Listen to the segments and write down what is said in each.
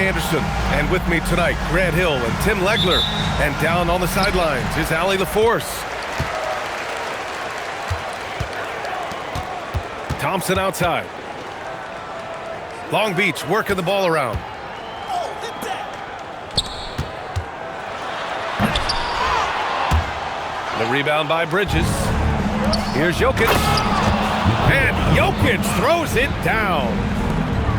Anderson, and with me tonight, Grant Hill and Tim Legler. And down on the sidelines is Allie LaForce. Thompson outside. Long Beach working the ball around. The rebound by Bridges. Here's Jokic. And Jokic throws it down.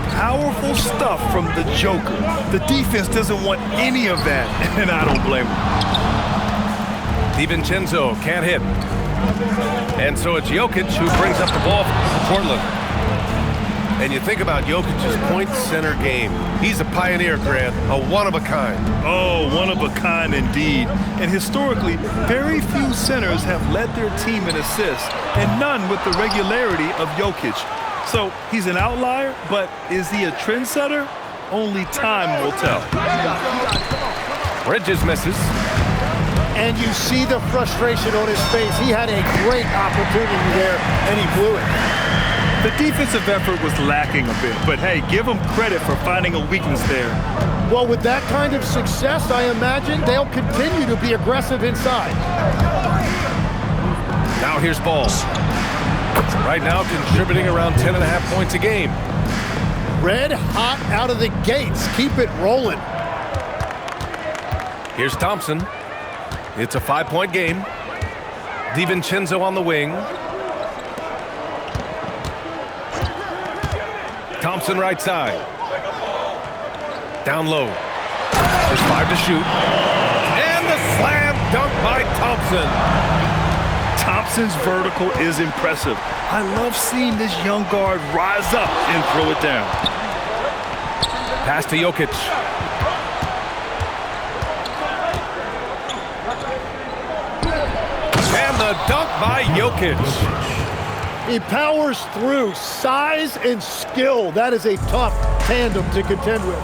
Powerful stuff from the Joker. The defense doesn't want any of that, and I don't blame him. DiVincenzo can't hit. And so it's Jokic who brings up the ball for Portland. And you think about Jokic's point center game. He's a pioneer, Grant, a one-of-a-kind. Oh, one-of-a-kind indeed. And historically, very few centers have led their team in assists, and none with the regularity of Jokic. So he's an outlier, but is he a trendsetter? Only time will tell. Bridges misses. And you see the frustration on his face. He had a great opportunity there, and he blew it. The defensive effort was lacking a bit, but hey, give him credit for finding a weakness there. Well, with that kind of success, I imagine they'll continue to be aggressive inside. Now here's Ball. Right now contributing around 10.5 points a game. Red hot out of the gates. Keep it rolling. Here's Thompson. It's a 5-point game. DiVincenzo on the wing. Thompson right side. Down low. There's 5 to shoot. And the slam dunk by Thompson. Thompson's vertical is impressive. I love seeing this young guard rise up and throw it down. Pass to Jokic. And the dunk by Jokic. He powers through. Size and skill. That is a tough tandem to contend with.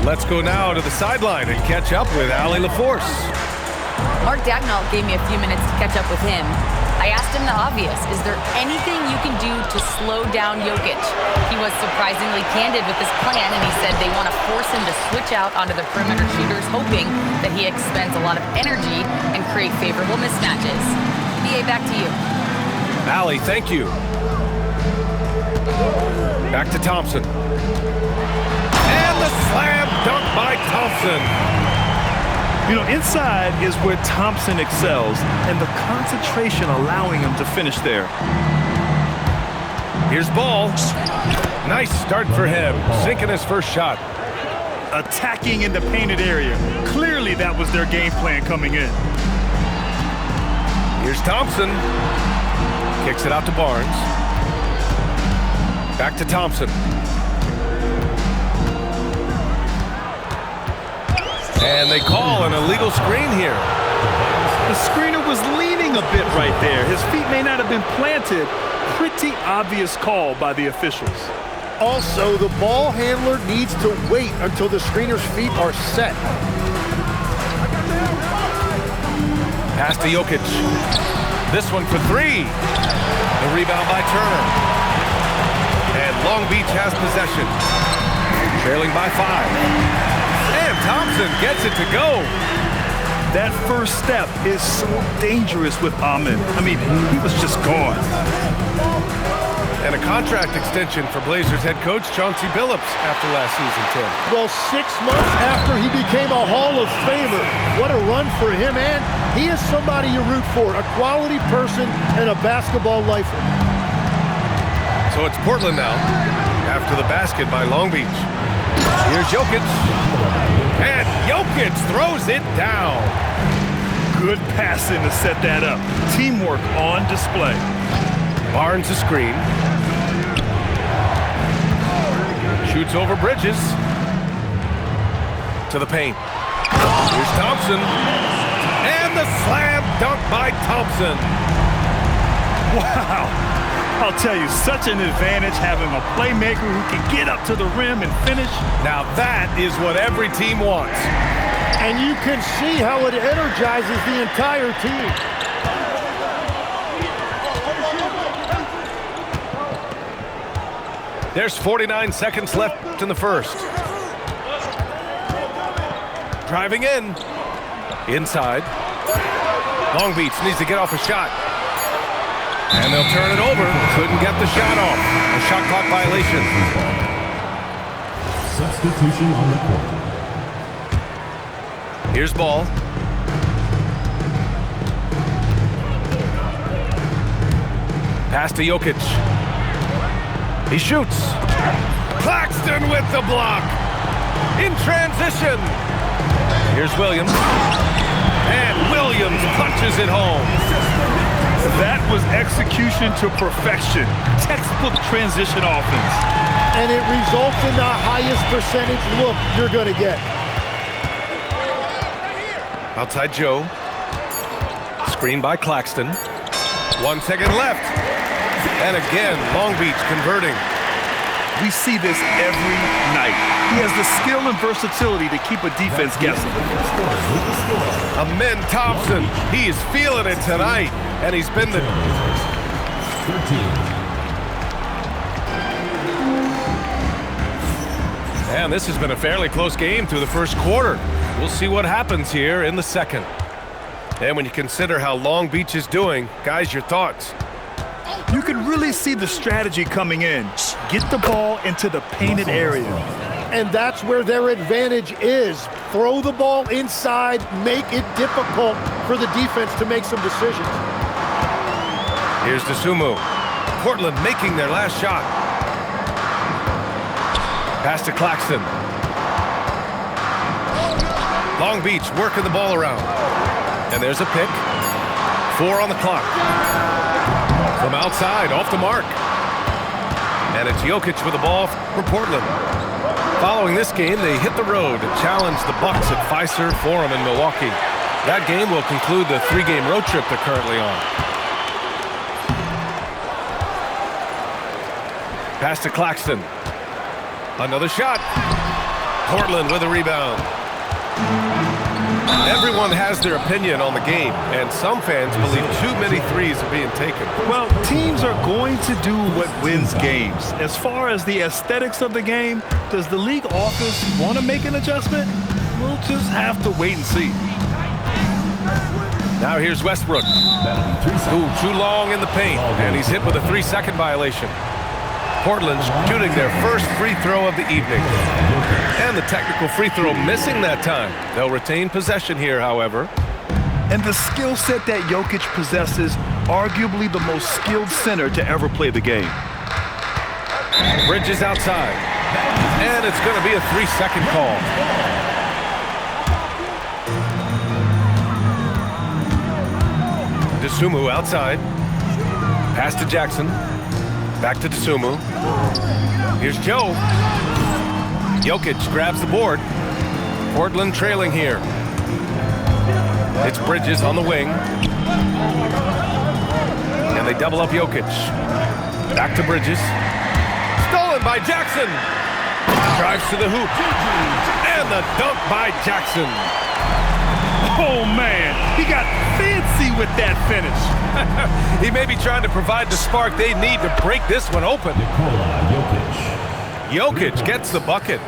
Let's go now to the sideline and catch up with Allie LaForce. Mark Dagnall gave me a few minutes to catch up with him. I asked him the obvious. Is there anything you can do to slow down Jokic? He was surprisingly candid with his plan, and he said they want to force him to switch out onto the perimeter shooters, hoping that he expends a lot of energy and create favorable mismatches. BA, back to you. Allie, thank you. Back to Thompson. And the slam dunk by Thompson. You know, inside is where Thompson excels, and the concentration allowing him to finish there. Here's Ball. Nice start for him, sinking his first shot. Attacking in the painted area. Clearly that was their game plan coming in. Here's Thompson. Kicks it out to Barnes. Back to Thompson. And they call an illegal screen here. The screener was leaning a bit right there. His feet may not have been planted. Pretty obvious call by the officials. Also, the ball handler needs to wait until the screener's feet are set. Pass to Jokic. This one for 3. The rebound by Turner. And Long Beach has possession. Trailing by 5. And Thompson gets it to go. That first step is so dangerous with Ahmed. I mean, he was just gone. And a contract extension for Blazers head coach Chauncey Billups after last season, Tim. Well, 6 months after he became a Hall of Famer. What a run for him, and he is somebody you root for, a quality person and a basketball lifer. So it's Portland now, after the basket by Long Beach. Here's Jokic. And Jokic throws it down. Good passing to set that up. Teamwork on display. Barnes a screen. Shoots over Bridges. To the paint. Here's Thompson. And the slam dunk by Thompson. Wow. I'll tell you, such an advantage having a playmaker who can get up to the rim and finish. Now that is what every team wants. And you can see how it energizes the entire team. There's 49 seconds left in the first. Driving in. Inside. Long Beach needs to get off a shot. And they'll turn it over. Couldn't get the shot off. A shot clock violation. Substitution on the court. Here's ball. Pass to Jokic. He shoots. Claxton with the block. In transition. Here's Williams. And Williams punches it home. That was execution to perfection. Textbook transition offense. And it results in the highest percentage look you're going to get. Outside Joe. Screen by Claxton. 1 second left. And again, Long Beach converting. We see this every night. He has the skill and versatility to keep a defense guessing. Amin Thompson, he is feeling it tonight. And he's been the... 13. And this has been a fairly close game through the first quarter. We'll see what happens here in the second. And when you consider how Long Beach is doing, guys, your thoughts? You can really see the strategy coming in. Get the ball into the painted area. And that's where their advantage is. Throw the ball inside, make it difficult for the defense to make some decisions. Here's Dosunmu. Portland making their last shot. Pass to Claxton. Long Beach working the ball around. And there's a pick. 4 on the clock. From outside, off the mark. And it's Jokic with the ball for Portland. Following this game, they hit the road to challenge the Bucks at Fiserv Forum in Milwaukee. That game will conclude the 3-game road trip they're currently on. Pass to Claxton. Another shot. Portland with a rebound. Everyone has their opinion on the game, and some fans believe too many threes are being taken. Well, teams are going to do what wins games. As far as the aesthetics of the game, does the league office want to make an adjustment? We'll just have to wait and see. Now here's Westbrook. Ooh, too long in the paint, and he's hit with a 3-second violation. Portland's shooting their first free throw of the evening. And the technical free throw missing that time. They'll retain possession here, however. And the skill set that Jokic possesses, arguably the most skilled center to ever play the game. Bridges outside. And it's going to be a 3-second call. Dosunmu outside. Pass to Jackson. Back to Dosunmu. Here's Joe. Jokic grabs the board. Portland trailing here. It's Bridges on the wing. And they double up Jokic. Back to Bridges. Stolen by Jackson. Drives to the hoop. And the dunk by Jackson. Oh, man. He got fancy with that finish. He may be trying to provide the spark they need to break this one open. Jokic gets the bucket.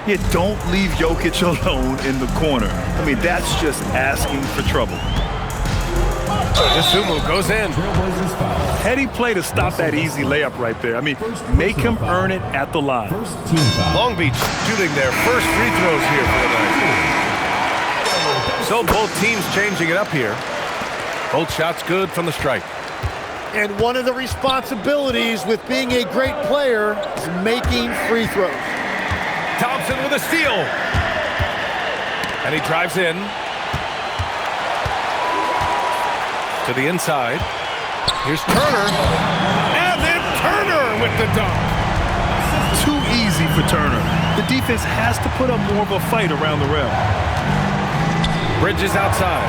You don't leave Jokic alone in the corner. I mean, that's just asking for trouble. Dosunmu goes in. Heady play to stop that easy layup right there. I mean, make him earn it at the line. Long Beach shooting their first free throws here for the night. So both teams changing it up here. Both shots good from the stripe. And one of the responsibilities with being a great player is making free throws. Thompson with a steal. And he drives in. To the inside. Here's Turner. And then Turner with the dunk. Too easy for Turner. The defense has to put up more of a fight around the rim. Bridges outside.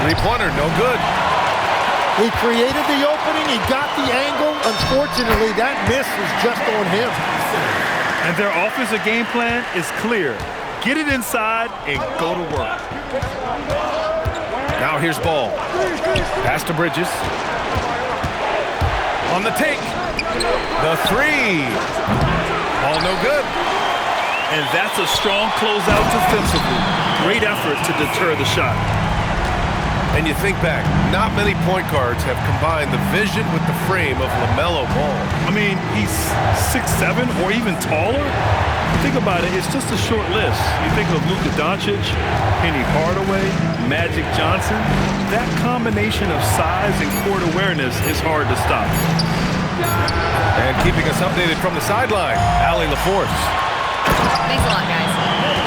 Three-pointer, no good. He created the opening. He got the angle. Unfortunately, that miss was just on him. And their offensive game plan is clear. Get it inside and go to work. Now here's Ball. Pass to Bridges. On the take. The three. All no good. And that's a strong closeout defensively. Great effort to deter the shot. And you think back, not many point guards have combined the vision with the frame of LaMelo Ball. I mean, he's 6'7" or even taller. Think about it, it's just a short list. You think of Luka Doncic, Penny Hardaway, Magic Johnson. That combination of size and court awareness is hard to stop. And keeping us updated from the sideline, Allie LaForce. Thanks a lot, guys.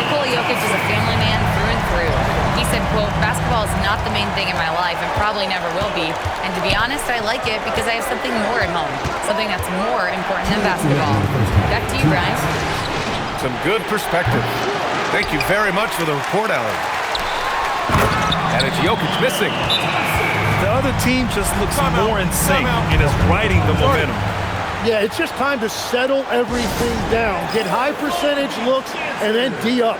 Nikola Jokic is a family man through and through. He said, quote, basketball is not the main thing in my life and probably never will be. And to be honest, I like it because I have something more at home. Something that's more important than basketball. Back to you, Brian. Some good perspective. Thank you very much for the report, Allie. And it's Jokic missing. The other team just looks more in sync and is riding the momentum. Yeah, it's just time to settle everything down. Get high percentage looks and then D up.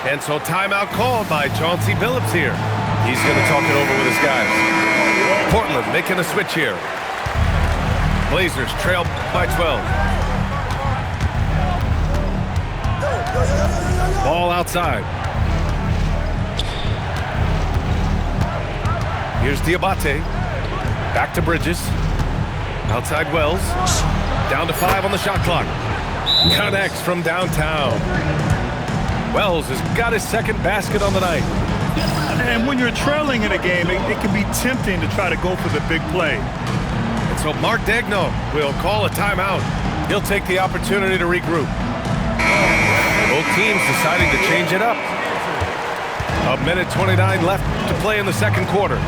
And so timeout called by Chauncey Billups here. He's going to talk it over with his guys. Portland making a switch here. Blazers trail by 12. Ball outside. Here's Diabate. Back to Bridges. Outside Wells. Down to 5 on the shot clock. Connects from downtown. Wells has got his second basket on the night. And when you're trailing in a game, it can be tempting to try to go for the big play. And so Mark Daigneault will call a timeout. He'll take the opportunity to regroup. Both teams deciding to change it up. 1:29 left to play in the second quarter.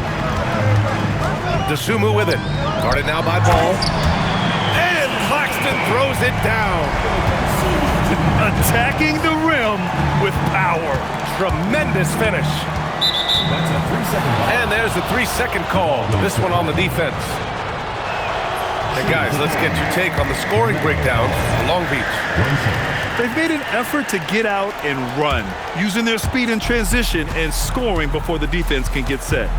DeSumo with it. Guarded now by Ball. And Claxton throws it down. Attacking the rim with power. Tremendous finish. And there's the 3-second call. This one on the defense. Hey guys, let's get your take on the scoring breakdown for Long Beach. They've made an effort to get out and run, using their speed in transition and scoring before the defense can get set.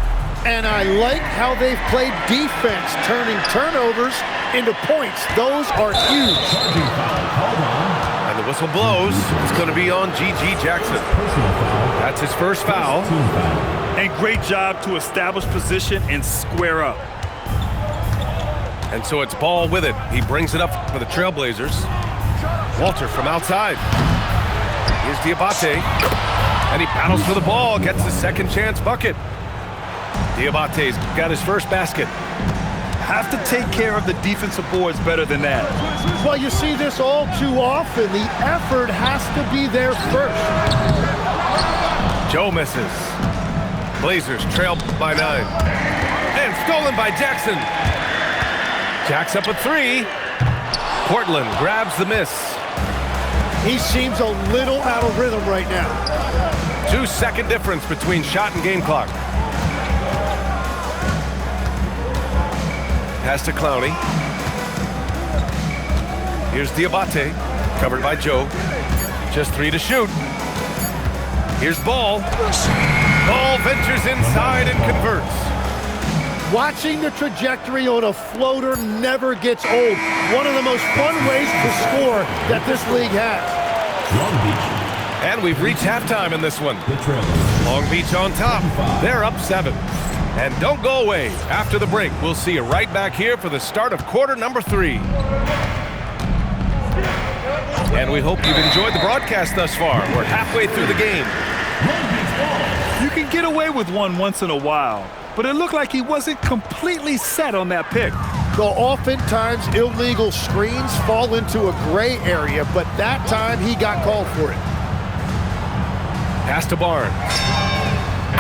And I like how they've played defense, turning turnovers into points. Those are huge. And the whistle blows. It's going to be on G.G. Jackson. That's his first foul. And great job to establish position and square up. And so it's Ball with it. He brings it up for the Trailblazers. Walter from outside. Here's Diabate. And he battles for the ball, gets the second chance bucket. Diabate's got his first basket. Have to take care of the defensive boards better than that. Well, you see this all too often. The effort has to be there first. Joe misses. Blazers trail by 9. And stolen by Jackson. Jacks up a 3. Portland grabs the miss. He seems a little out of rhythm right now. 2-second difference between shot and game clock. Pass to Clowney. Here's Diabate, covered by Joe. Just 3 to shoot. Here's Ball. Ball ventures inside and converts. Watching the trajectory on a floater never gets old. One of the most fun ways to score that this league has. Long Beach. And we've reached halftime in this one. Long Beach on top. They're up 7. And don't go away. After the break, we'll see you right back here for the start of quarter number 3. And we hope you've enjoyed the broadcast thus far. We're halfway through the game. You can get away with one once in a while, but it looked like he wasn't completely set on that pick. Though oftentimes illegal screens fall into a gray area, but that time he got called for it. Pass to Barnes.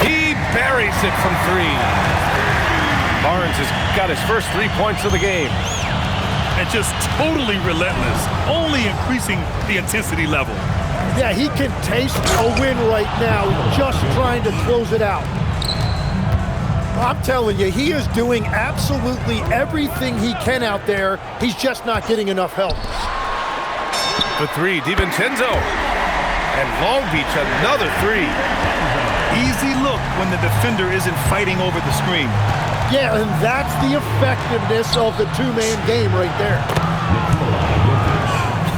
He buries it from 3. Barnes has got his first 3 points of the game. And just totally relentless, only increasing the intensity level. Yeah, he can taste a win right now, just trying to close it out. I'm telling you, he is doing absolutely everything he can out there. He's just not getting enough help. The 3, DiVincenzo. And Long Beach, another 3. Easy look when the defender isn't fighting over the screen. Yeah, and that's the effectiveness of the two-man game right there.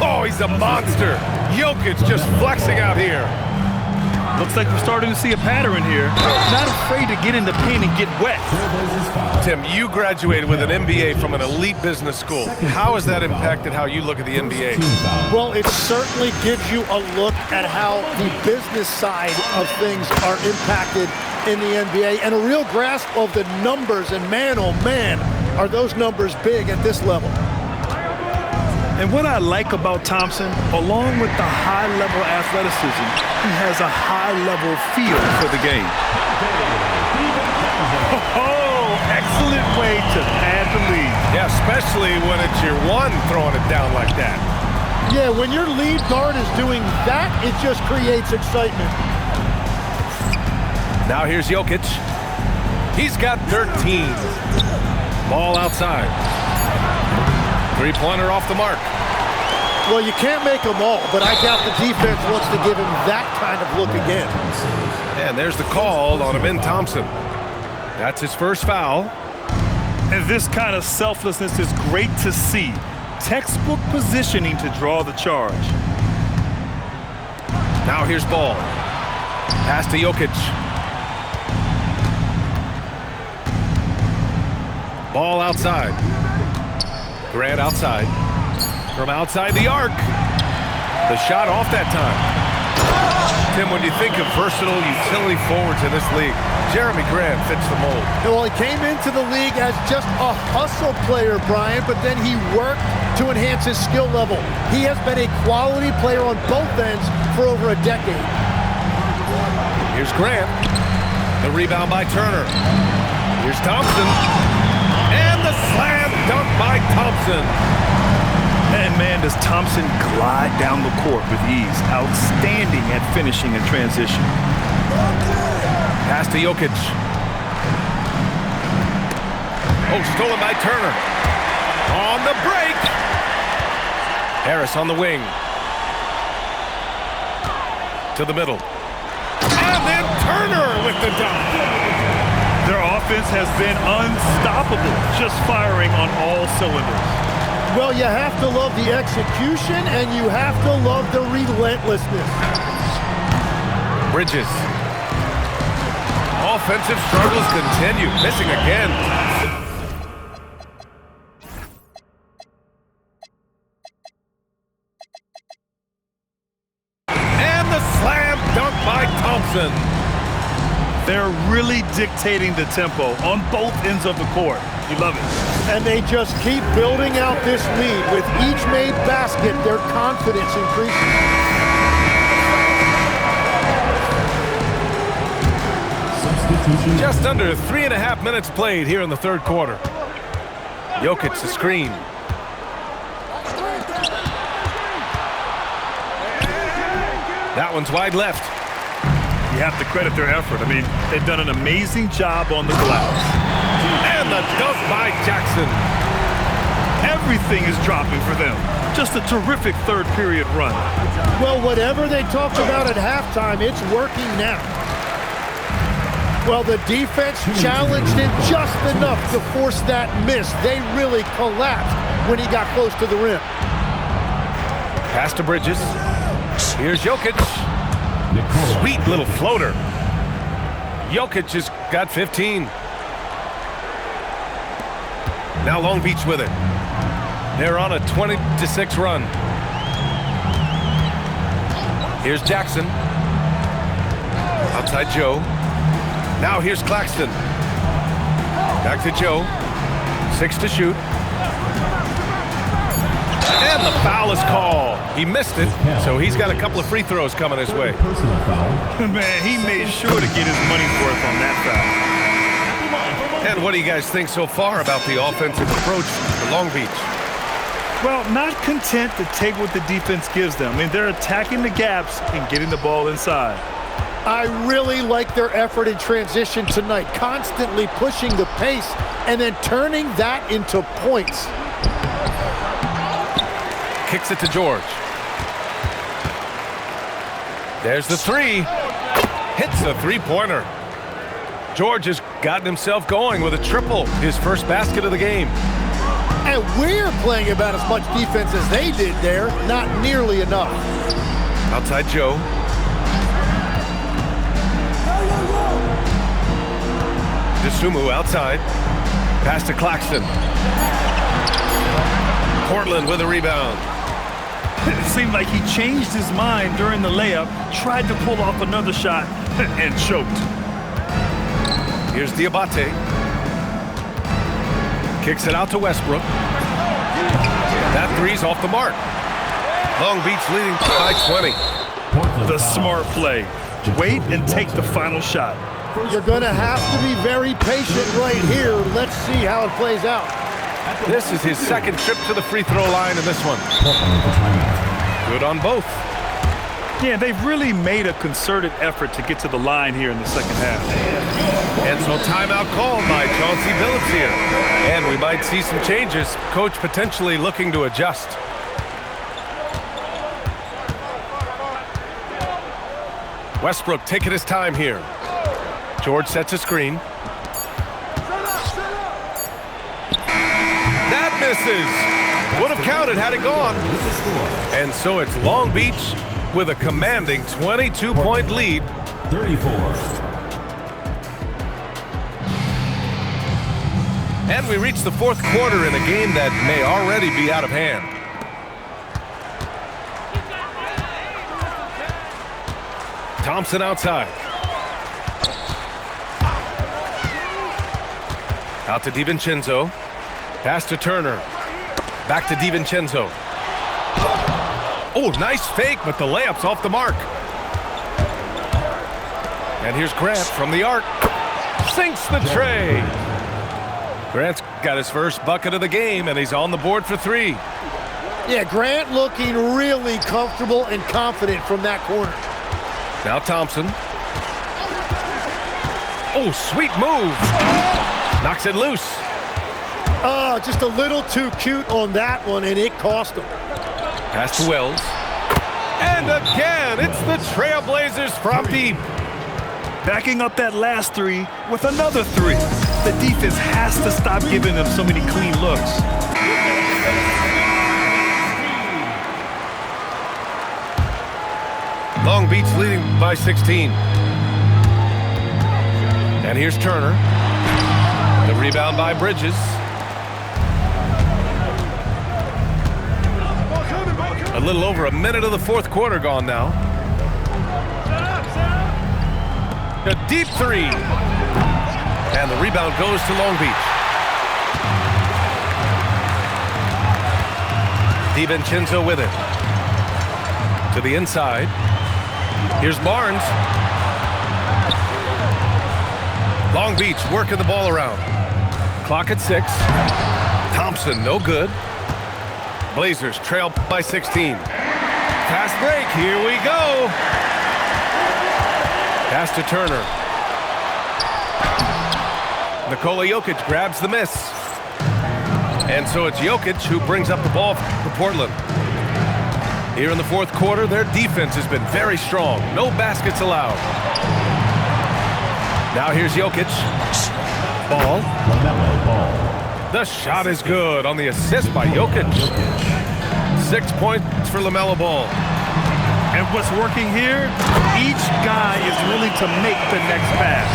Oh, he's a monster. Jokic just flexing out here. Looks like we're starting to see a pattern here. Not afraid to get in the paint and get wet. Tim, you graduated with an MBA from an elite business school. How has that impacted how you look at the NBA? Well, it certainly gives you a look at how the business side of things are impacted in the NBA and a real grasp of the numbers. And man, oh man, are those numbers big at this level. And what I like about Thompson, along with the high-level athleticism, he has a high-level feel for the game. Oh, excellent way to add the lead. Yeah, especially when it's your one throwing it down like that. Yeah, when your lead guard is doing that, it just creates excitement. Now here's Jokic. He's got 13. Ball outside. Three-pointer off the mark. Well, you can't make them all, but I doubt the defense wants to give him that kind of look again. And there's the call on Amin Thompson. That's his first foul. And this kind of selflessness is great to see. Textbook positioning to draw the charge. Now here's Ball. Pass to Jokic. Ball outside. Grant outside. From outside the arc. The shot off that time. Tim, when you think of versatile utility forwards in this league, Jeremy Grant fits the mold. Well, he came into the league as just a hustle player, Brian, but then he worked to enhance his skill level. He has been a quality player on both ends for over a decade. Here's Grant. The rebound by Turner. Here's Thompson. And the slam dunk by Thompson. And man, does Thompson glide down the court with ease. Outstanding at finishing in transition. Pass to Jokic. Oh, stolen by Turner. On the break. Harris on the wing. To the middle. And then Turner with the dunk. Their offense has been unstoppable, just firing on all cylinders. Well, you have to love the execution, and you have to love the relentlessness. Bridges. Offensive struggles continue. Missing again. And the slam dunk by Thompson. They're really dictating the tempo on both ends of the court. You love it. And they just keep building out this lead. With each made basket, their confidence increases. Just under 3.5 minutes played here in the third quarter. Jokic the screen. That one's wide left. You have to credit their effort. I mean, they've done an amazing job on the glass. And the dunk by Jackson. Everything is dropping for them. Just a terrific third period run. Well, whatever they talked about at halftime, it's working now. Well, the defense challenged him just enough to force that miss. They really collapsed when he got close to the rim. Pass to Bridges. Here's Jokic. Sweet little floater. Jokic has got 15. Now Long Beach with it. They're on a 20-6 run. Here's Jackson. Outside Joe. Now here's Claxton. Back to Joe. 6 to shoot. And the foul is called. He missed it, so he's got a couple of free throws coming his way. Man, he made sure to get his money's worth on that foul. And what do you guys think so far about the offensive approach for Long Beach? Well, not content to take what the defense gives them. I mean, they're attacking the gaps and getting the ball inside. I really like their effort in transition tonight, constantly pushing the pace and then turning that into points. Kicks it to George. There's the three. hits a three-pointer. George has gotten himself going with a triple, his first basket of the game. And we're playing about as much defense as they did there, not nearly enough. Outside Joe. DeSumo outside. Pass to Claxton. Portland with a rebound. It seemed like he changed his mind during the layup, tried to pull off another shot, and choked. Here's Diabate. Kicks it out to Westbrook. That three's off the mark. Long Beach leading by 20. The smart play. Wait and take the final shot. You're going to have to be very patient right here. Let's see how it plays out. This is his second trip to the free throw line in this one. Good on both. Yeah, they've really made a concerted effort to get to the line here in the second half. And so timeout called by Chauncey Billups here. And we might see some changes. Coach potentially looking to adjust. Westbrook taking his time here. George sets a screen. That misses. Would have counted had it gone. And so it's Long Beach with a commanding 22-point lead. 34. And we reach the fourth quarter in a game that may already be out of hand. Thompson outside. Out to DiVincenzo. Pass to Turner. Back to DiVincenzo. Oh, nice fake, but the layup's off the mark. And here's Grant from the arc. Sinks the tray. Grant's got his first bucket of the game, and he's on the board for three. Yeah, Grant looking really comfortable and confident from that corner. Now Thompson. Oh, sweet move. Knocks it loose. Oh, just a little too cute on that one, and it cost him. Pass to Wells. And again, it's the Trailblazers from deep. Backing up that last three with another three. The defense has to stop giving them so many clean looks. Long Beach leading by 16. And here's Turner. The rebound by Bridges. A little over a minute of the fourth quarter gone now. A deep three. And the rebound goes to Long Beach. DiVincenzo with it. To the inside. Here's Barnes. Long Beach working the ball around. Clock at 6. Thompson, no good. Blazers trail by 16. Fast break, here we go. Pass to Turner. Nikola Jokic grabs the miss. And so it's Jokic who brings up the ball for Portland. Here in the fourth quarter, their defense has been very strong. No baskets allowed. Now here's Jokic. Ball. LaMelo Ball. The shot is good on the assist by Jokic. 6 points for LaMelo Ball. And what's working here, each guy is willing to make the next pass.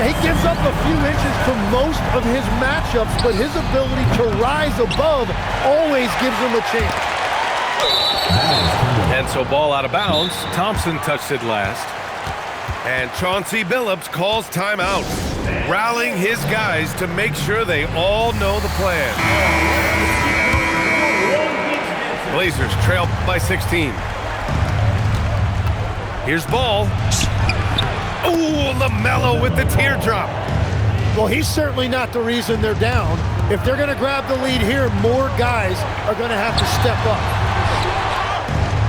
Yeah, he gives up a few inches to most of his matchups, but his ability to rise above always gives him a chance. And so ball out of bounds. Thompson touched it last. And Chauncey Billups calls timeout, rallying his guys to make sure they all know the plan. Blazers trail by 16. Here's Ball. Ooh, LaMelo with the teardrop. Well, he's certainly not the reason they're down. If they're going to grab the lead here, more guys are going to have to step up.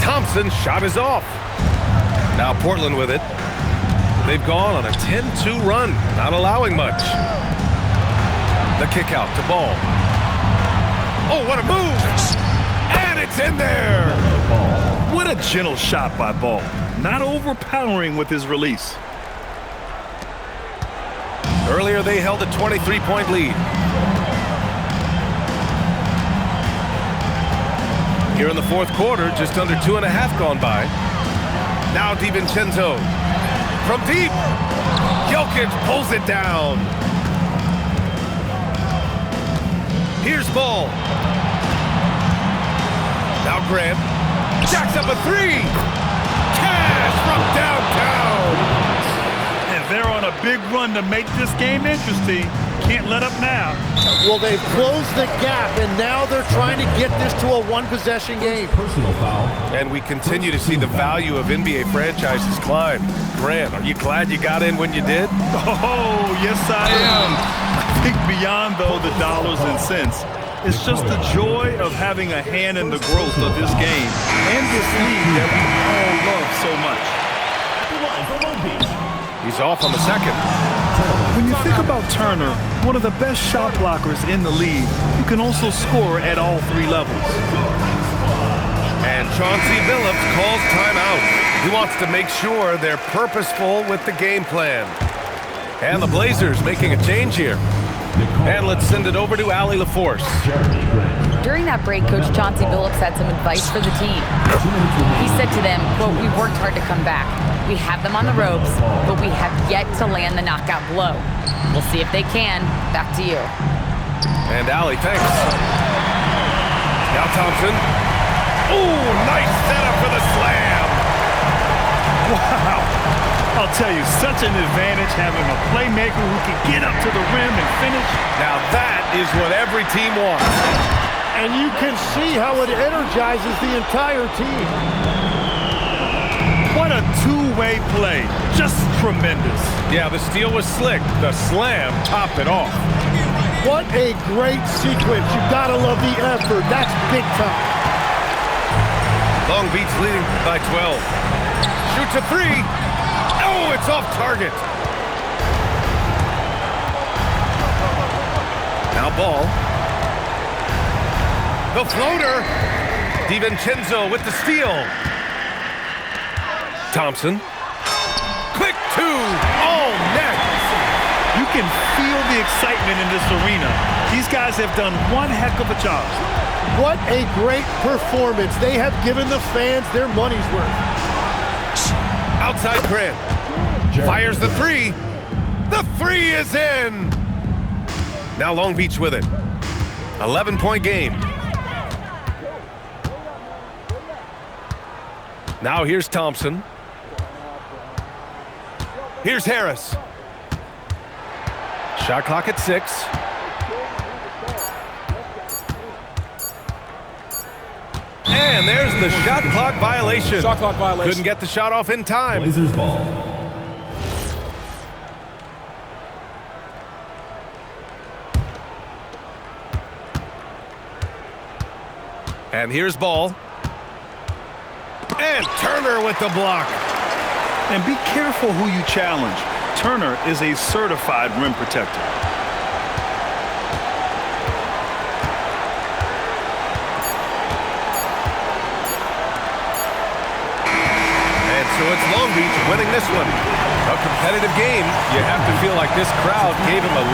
Thompson's shot is off. Now Portland with it. They've gone on a 10-2 run, not allowing much. The kick out to Ball. Oh, what a move! And it's in there! What a gentle shot by Ball. not overpowering with his release. Earlier, they held a 23-point lead. Here in the fourth quarter, just under 2.5 gone by. Now DiVincenzo from deep. Jokic pulls it down. Here's Ball. Now Grant jacks up a three. Cash from downtown. And they're on a big run to make this game interesting. Can't let up now. Well, they've closed the gap, and now they're trying to get this to a one-possession game. Personal foul. And we continue to see the value of NBA franchises climb. Grant, are you glad you got in when you did? Oh, yes, I am. I think beyond, though, the dollars and cents, it's just the joy of having a hand in the growth of this game and this league that we all love so much. He's off on the second. When you think about Turner, one of the best shot blockers in the league, who can also score at all three levels. And Chauncey Billups calls timeout. He wants to make sure they're purposeful with the game plan. And the Blazers making a change here. And let's send it over to Allie LaForce. During that break, Coach Chauncey Billups had some advice for the team. He said to them, quote, "We worked hard to come back. We have them on the ropes, but we have yet to land the knockout blow. We'll see if they can. Back to you." And Allie, thanks. Now Thompson. Ooh, nice setup for the slam. Wow. I'll tell you, such an advantage having a playmaker who can get up to the rim and finish. Now that is what every team wants. And you can see how it energizes the entire team. What a two-way play. Just tremendous. Yeah, the steal was slick. The slam topped it off. What a great sequence. You gotta love the effort. That's big time. Long Beach leading by 12. Shoots a three. Oh, it's off target. Now Ball. The floater. DiVincenzo with the steal. Thompson. Quick two. Oh, net. You can feel the excitement in this arena. These guys have done one heck of a job. What a great performance. They have given the fans their money's worth. Outside Grant. Fires the three. The three is in. Now Long Beach with it. 11-point game. Now here's Thompson. Here's Harris. Shot clock at 6. And there's the shot clock violation. Shot clock violation. Couldn't get the shot off in time. Blazers ball. And here's Ball. And Turner with the block. And be careful who you challenge. Turner is a certified rim protector. And so it's Long Beach winning this one. A competitive game. You have to feel like this crowd gave him a